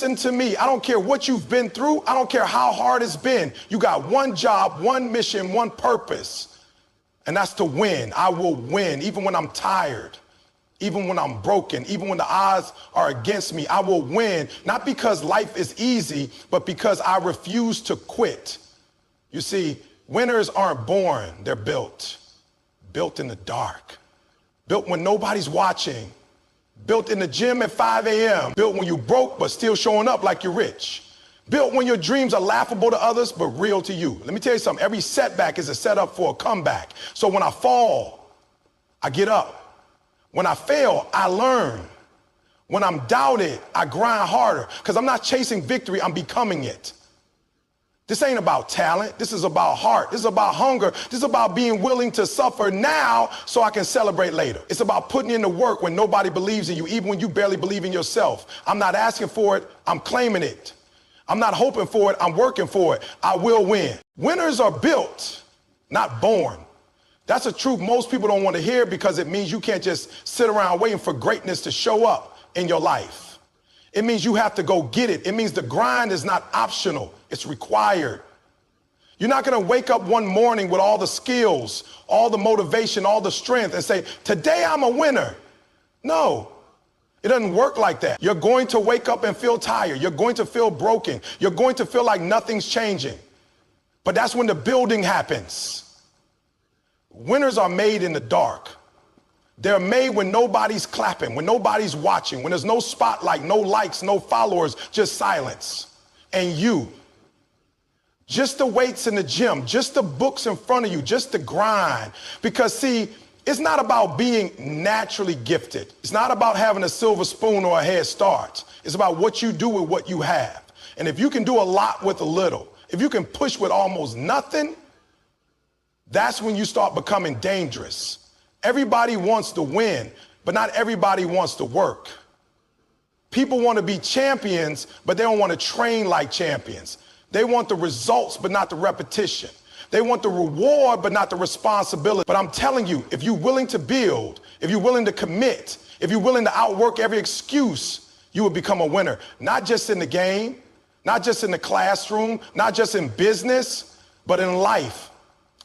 listen to me. I don't care what you've been through. I don't care how hard it's been. You got one job, one mission, one purpose, and that's to win. I will win, even when I'm tired, even when I'm broken, even when the odds are against me. I will win, not because life is easy, but because I refuse to quit. You see, winners aren't born, they're built. Built in the dark, built when nobody's watching, built in the gym at 5 a.m., built when you broke but still showing up like you're rich, built when your dreams are laughable to others but real to you. Let me tell you something, every setback is a setup for a comeback. So when I fall, I get up. When I fail, I learn. When I'm doubted, I grind harder, because I'm not chasing victory, I'm becoming it. This ain't about talent. This is about heart. This is about hunger. This is about being willing to suffer now so I can celebrate later. It's about putting in the work when nobody believes in you, even when you barely believe in yourself. I'm not asking for it. I'm claiming it. I'm not hoping for it. I'm working for it. I will win. Winners are built, not born. That's a truth most people don't want to hear, because it means you can't just sit around waiting for greatness to show up in your life. It means you have to go get it. It means the grind is not optional, it's required. You're not gonna wake up one morning with all the skills, all the motivation, all the strength and say, today I'm a winner. No, it doesn't work like that. You're going to wake up and feel tired. You're going to feel broken. You're going to feel like nothing's changing. But that's when the building happens. Winners are made in the dark. They're made when nobody's clapping, when nobody's watching, when there's no spotlight, no likes, no followers, just silence. And you, just the weights in the gym, just the books in front of you, just the grind. Because see, it's not about being naturally gifted. It's not about having a silver spoon or a head start. It's about what you do with what you have. And if you can do a lot with a little, if you can push with almost nothing, that's when you start becoming dangerous. Everybody wants to win, but not everybody wants to work. People want to be champions, but they don't want to train like champions. They want the results, but not the repetition. They want the reward, but not the responsibility. But I'm telling you, if you're willing to build, if you're willing to commit, if you're willing to outwork every excuse, you will become a winner. Not just in the game, not just in the classroom, not just in business, but in life.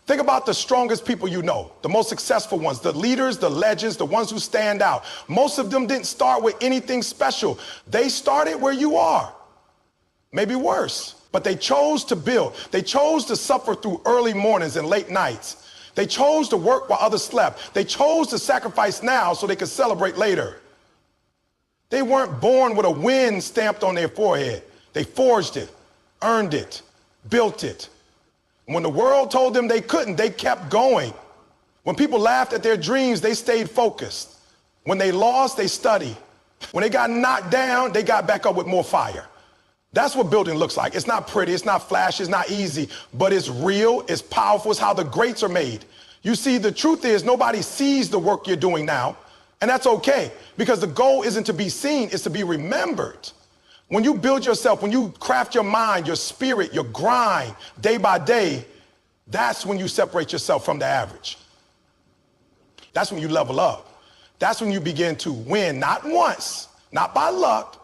Think about the strongest people you know, the most successful ones, the leaders, the legends, the ones who stand out. Most of them didn't start with anything special. They started where you are, maybe worse, but they chose to build. They chose to suffer through early mornings and late nights. They chose to work while others slept. They chose to sacrifice now so they could celebrate later. They weren't born with a win stamped on their forehead. They forged it, earned it, built it. When the world told them they couldn't, they kept going. When people laughed at their dreams, they stayed focused. When they lost, they studied. When they got knocked down, they got back up with more fire. That's what building looks like. It's not pretty, it's not flashy, it's not easy, but it's real, it's powerful, it's how the greats are made. You see, the truth is nobody sees the work you're doing now, and that's okay, because the goal isn't to be seen, it's to be remembered. When you build yourself, when you craft your mind, your spirit, your grind, day by day, that's when you separate yourself from the average. That's when you level up. That's when you begin to win, not once, not by luck,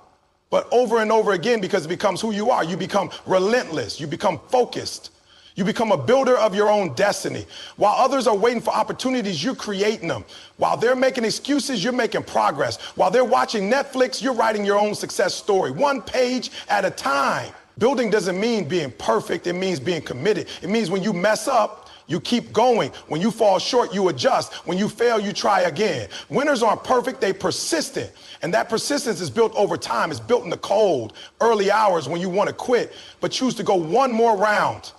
but over and over again, because it becomes who you are. You become relentless. You become focused. You become a builder of your own destiny. While others are waiting for opportunities, you're creating them. While they're making excuses, you're making progress. While they're watching Netflix, you're writing your own success story, one page at a time. Building doesn't mean being perfect. It means being committed. It means when you mess up, you keep going. When you fall short, you adjust. When you fail, you try again. Winners aren't perfect, they're persistent. And that persistence is built over time. It's built in the cold, early hours when you want to quit, but choose to go one more round.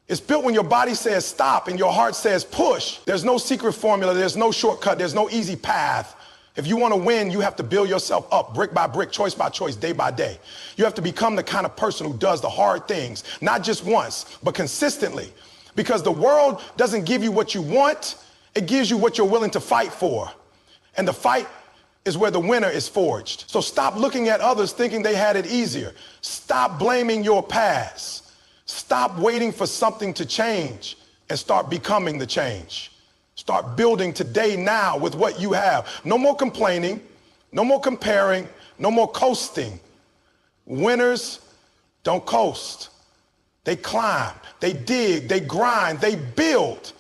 It's built when your body says stop and your heart says push. There's no secret formula. There's no shortcut. There's no easy path. If you want to win, you have to build yourself up brick by brick, choice by choice, day by day. You have to become the kind of person who does the hard things, not just once, but consistently. Because the world doesn't give you what you want. It gives you what you're willing to fight for. And the fight is where the winner is forged. So stop looking at others thinking they had it easier. Stop blaming your past. Stop waiting for something to change and start becoming the change. Start building today, now, with what you have. No more complaining, no more comparing, no more coasting. Winners don't coast. They climb, they dig, they grind, they build.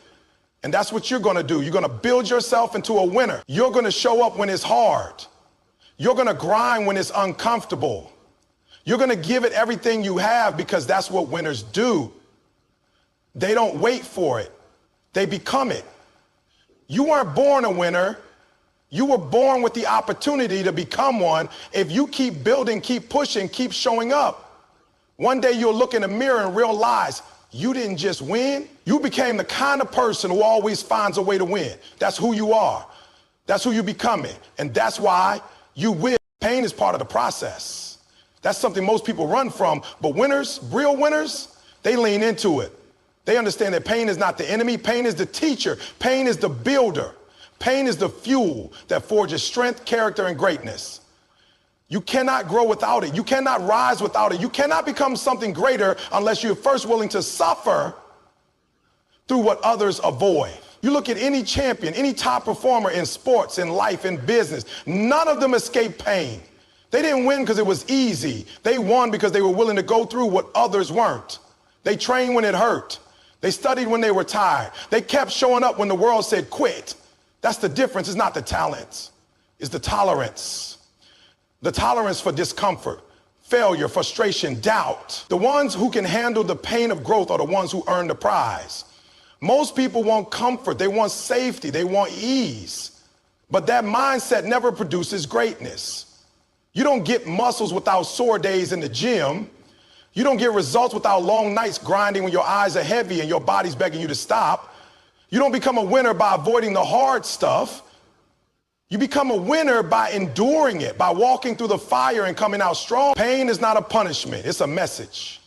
And that's what you're gonna do. You're gonna build yourself into a winner. You're gonna show up when it's hard. You're gonna grind when it's uncomfortable. You're gonna give it everything you have because that's what winners do. They don't wait for it. They become it. You weren't born a winner. You were born with the opportunity to become one if you keep building, keep pushing, keep showing up. One day you'll look in the mirror and realize you didn't just win. You became the kind of person who always finds a way to win. That's who you are. That's who you're becoming. And that's why you win. Pain is part of the process. That's something most people run from. But winners, real winners, they lean into it. They understand that pain is not the enemy. Pain is the teacher. Pain is the builder. Pain is the fuel that forges strength, character, and greatness. You cannot grow without it. You cannot rise without it. You cannot become something greater unless you're first willing to suffer through what others avoid. You look at any champion, any top performer in sports, in life, in business, none of them escaped pain. They didn't win because it was easy. They won because they were willing to go through what others weren't. They trained when it hurt. They studied when they were tired. They kept showing up when the world said quit. That's the difference. It's not the talent. It's the tolerance. The tolerance for discomfort, failure, frustration, doubt. The ones who can handle the pain of growth are the ones who earn the prize. Most people want comfort. They want safety. They want ease. But that mindset never produces greatness. You don't get muscles without sore days in the gym. You don't get results without long nights grinding when your eyes are heavy and your body's begging you to stop. You don't become a winner by avoiding the hard stuff. You become a winner by enduring it, by walking through the fire and coming out strong. Pain is not a punishment, it's a message.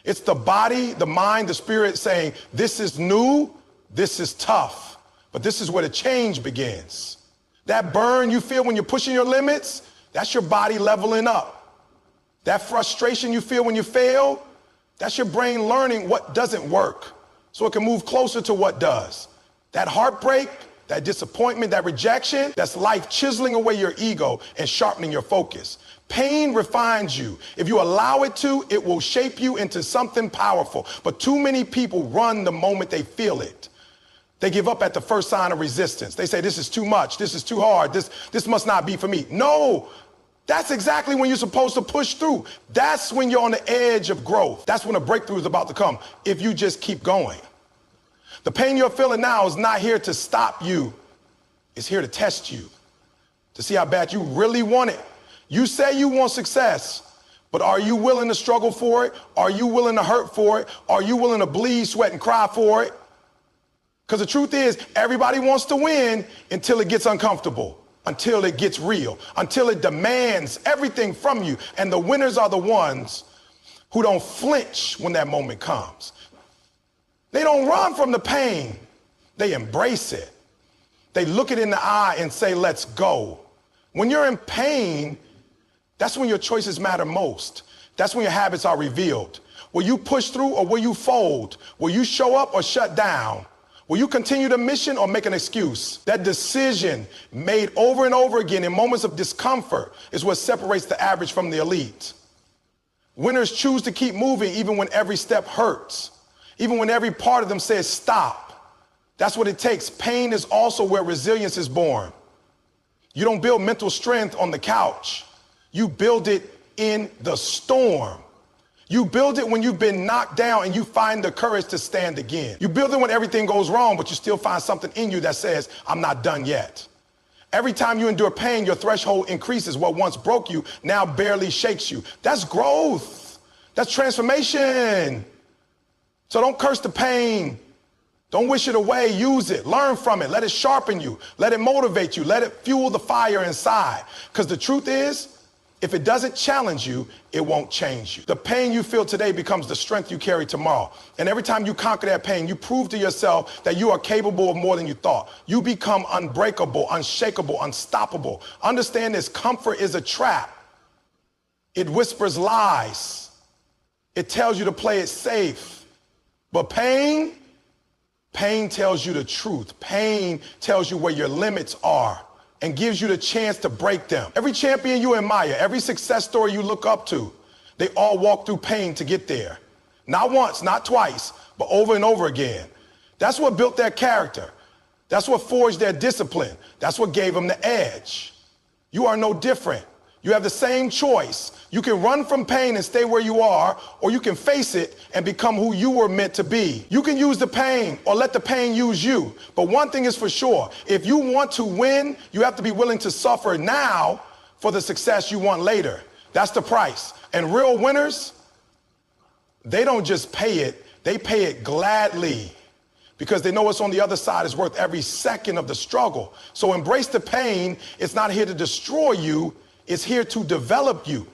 It's the body, the mind, the spirit saying, this is new, this is tough, but this is where the change begins. That burn you feel when you're pushing your limits, that's your body leveling up. That frustration you feel when you fail, that's your brain learning what doesn't work so it can move closer to what does. That heartbreak, that disappointment, that rejection, that's life chiseling away your ego and sharpening your focus. Pain refines you. If you allow it to, it will shape you into something powerful. But too many people run the moment they feel it. They give up at the first sign of resistance. They say, this is too much, this is too hard, this must not be for me. No, that's exactly when you're supposed to push through. That's when you're on the edge of growth. That's when a breakthrough is about to come, if you just keep going. The pain you're feeling now is not here to stop you. It's here to test you, to see how bad you really want it. You say you want success, but are you willing to struggle for it? Are you willing to hurt for it? Are you willing to bleed, sweat, and cry for it? Because the truth is, everybody wants to win until it gets uncomfortable, until it gets real, until it demands everything from you. And the winners are the ones who don't flinch when that moment comes. They don't run from the pain. They embrace it. They look it in the eye and say, let's go. When you're in pain, that's when your choices matter most. That's when your habits are revealed. Will you push through or will you fold? Will you show up or shut down? Will you continue the mission or make an excuse? That decision made over and over again in moments of discomfort is what separates the average from the elite. Winners choose to keep moving even when every step hurts, even when every part of them says stop. That's what it takes. Pain is also where resilience is born. You don't build mental strength on the couch. You build it in the storm. You build it when you've been knocked down and you find the courage to stand again. You build it when everything goes wrong, but you still find something in you that says, I'm not done yet. Every time you endure pain, your threshold increases. What once broke you now barely shakes you. That's growth. That's transformation. So don't curse the pain. Don't wish it away. Use it. Learn from it. Let it sharpen you. Let it motivate you. Let it fuel the fire inside. Because the truth is, if it doesn't challenge you, it won't change you. The pain you feel today becomes the strength you carry tomorrow. And every time you conquer that pain, you prove to yourself that you are capable of more than you thought. You become unbreakable, unshakable, unstoppable. Understand this, comfort is a trap. It whispers lies. It tells you to play it safe. But pain tells you the truth. Pain tells you where your limits are and gives you the chance to break them. Every champion you admire, every success story you look up to, They all walk through pain to get there. Not once, not twice, but over and over again. That's what built their character. That's what forged their discipline. That's what gave them the edge. You are no different. You have the same choice. You can run from pain and stay where you are, or you can face it and become who you were meant to be. You can use the pain or let the pain use you. But one thing is for sure, if you want to win, you have to be willing to suffer now for the success you want later. That's the price. And real winners, they don't just pay it, they pay it gladly, because they know what's on the other side is worth every second of the struggle. So embrace the pain. It's not here to destroy you. It's here to develop you.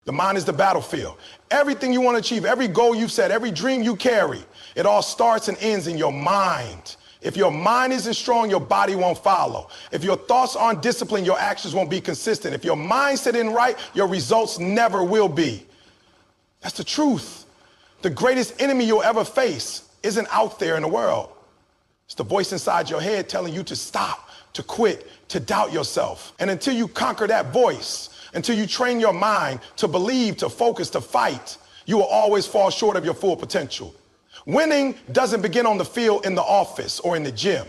The mind is the battlefield. Everything you want to achieve, every goal you've set, every dream you carry, it all starts and ends in your mind. If your mind isn't strong, your body won't follow. If your thoughts aren't disciplined, your actions won't be consistent. If your mindset isn't right, your results never will be. That's the truth. The greatest enemy you'll ever face isn't out there in the world. It's the voice inside your head telling you to stop, to quit, to doubt yourself. And until you conquer that voice, until you train your mind to believe, to focus, to fight, you will always fall short of your full potential. Winning doesn't begin on the field, in the office, or in the gym.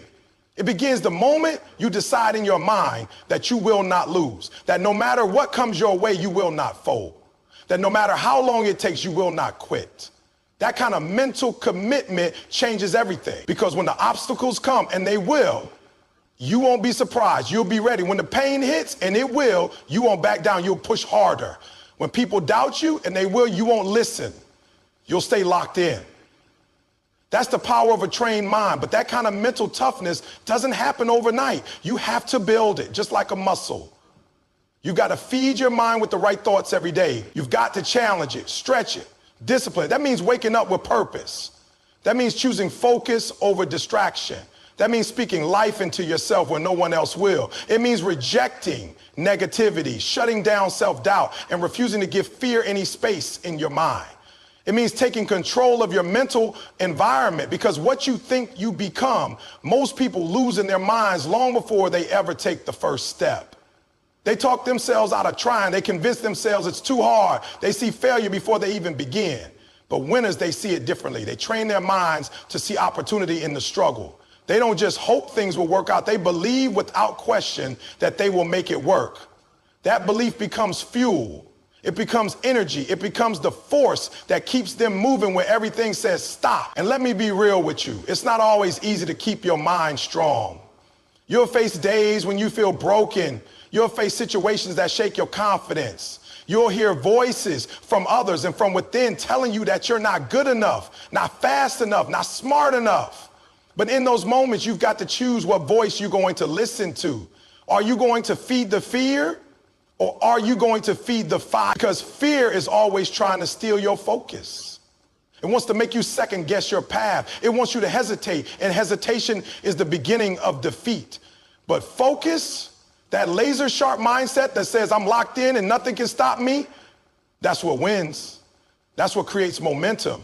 It begins the moment you decide in your mind that you will not lose, that no matter what comes your way, you will not fold, that no matter how long it takes, you will not quit. That kind of mental commitment changes everything, because when the obstacles come, and they will, you won't be surprised. You'll be ready. When the pain hits, and it will, you won't back down. You'll push harder. When people doubt you, and they will, you won't listen. You'll stay locked in. That's the power of a trained mind. But that kind of mental toughness doesn't happen overnight. You have to build it, just like a muscle. You got to feed your mind with the right thoughts every day. You've got to challenge it, stretch it, discipline. That means waking up with purpose. That means choosing focus over distraction. That means speaking life into yourself when no one else will. It means rejecting negativity, shutting down self-doubt, and refusing to give fear any space in your mind. It means taking control of your mental environment, because what you think you become, most people lose in their minds long before they ever take the first step. They talk themselves out of trying. They convince themselves it's too hard. They see failure before they even begin. But winners, they see it differently. They train their minds to see opportunity in the struggle. They don't just hope things will work out. They believe without question that they will make it work. That belief becomes fuel. It becomes energy. It becomes the force that keeps them moving when everything says stop. And let me be real with you. It's not always easy to keep your mind strong. You'll face days when you feel broken. You'll face situations that shake your confidence. You'll hear voices from others and from within telling you that you're not good enough, not fast enough, not smart enough. But in those moments, you've got to choose what voice you're going to listen to. Are you going to feed the fear, or are you going to feed the fire? Because fear is always trying to steal your focus. It wants to make you second guess your path. It wants you to hesitate, and hesitation is the beginning of defeat. But focus, that laser sharp mindset that says I'm locked in and nothing can stop me, that's what wins. That's what creates momentum.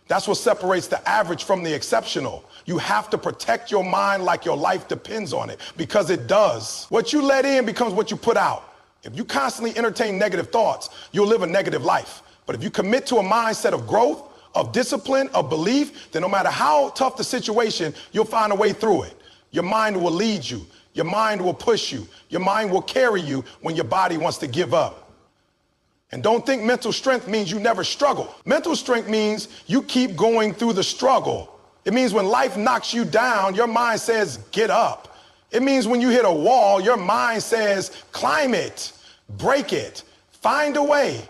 That's what separates the average from the exceptional. You have to protect your mind like your life depends on it, because it does. What you let in becomes what you put out. If you constantly entertain negative thoughts, you'll live a negative life. But if you commit to a mindset of growth, of discipline, of belief, then no matter how tough the situation, you'll find a way through it. Your mind will lead you. Your mind will push you. Your mind will carry you when your body wants to give up. And don't think mental strength means you never struggle. Mental strength means you keep going through the struggle. It means when life knocks you down, your mind says, get up. It means when you hit a wall, your mind says, climb it, break it, find a way.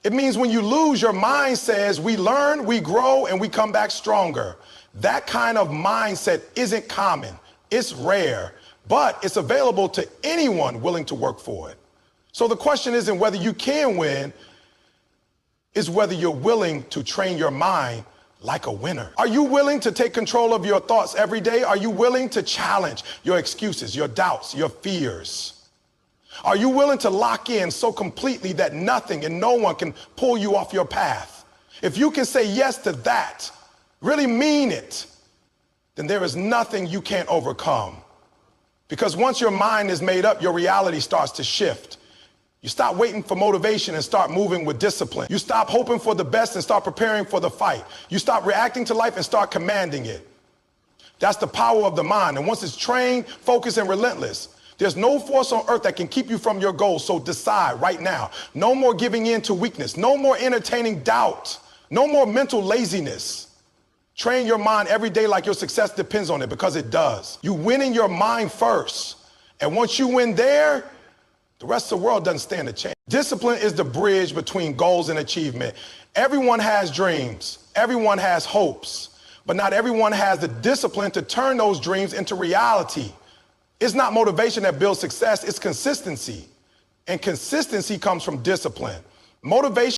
It means when you lose, your mind says, we learn, we grow, and we come back stronger. That kind of mindset isn't common. It's rare, but it's available to anyone willing to work for it. So the question isn't whether you can win, it's whether you're willing to train your mind like a winner. Are you willing to take control of your thoughts every day? Are you willing to challenge your excuses, your doubts, your fears? Are you willing to lock in so completely that nothing and no one can pull you off your path? If you can say yes to that, really mean it, then there is nothing you can't overcome. Because once your mind is made up, your reality starts to shift. You stop waiting for motivation and start moving with discipline. You stop hoping for the best and start preparing for the fight. You stop reacting to life and start commanding it. That's the power of the mind. And once it's trained, focused, and relentless, there's no force on earth that can keep you from your goals. So decide right now. No more giving in to weakness. No more entertaining doubt. No more mental laziness. Train your mind every day like your success depends on it, because it does. You win in your mind first. And once you win there, the rest of the world doesn't stand a chance. Discipline is the bridge between goals and achievement. Everyone has dreams. Everyone has hopes. But not everyone has the discipline to turn those dreams into reality. It's not motivation that builds success, it's consistency. And consistency comes from discipline. Motivation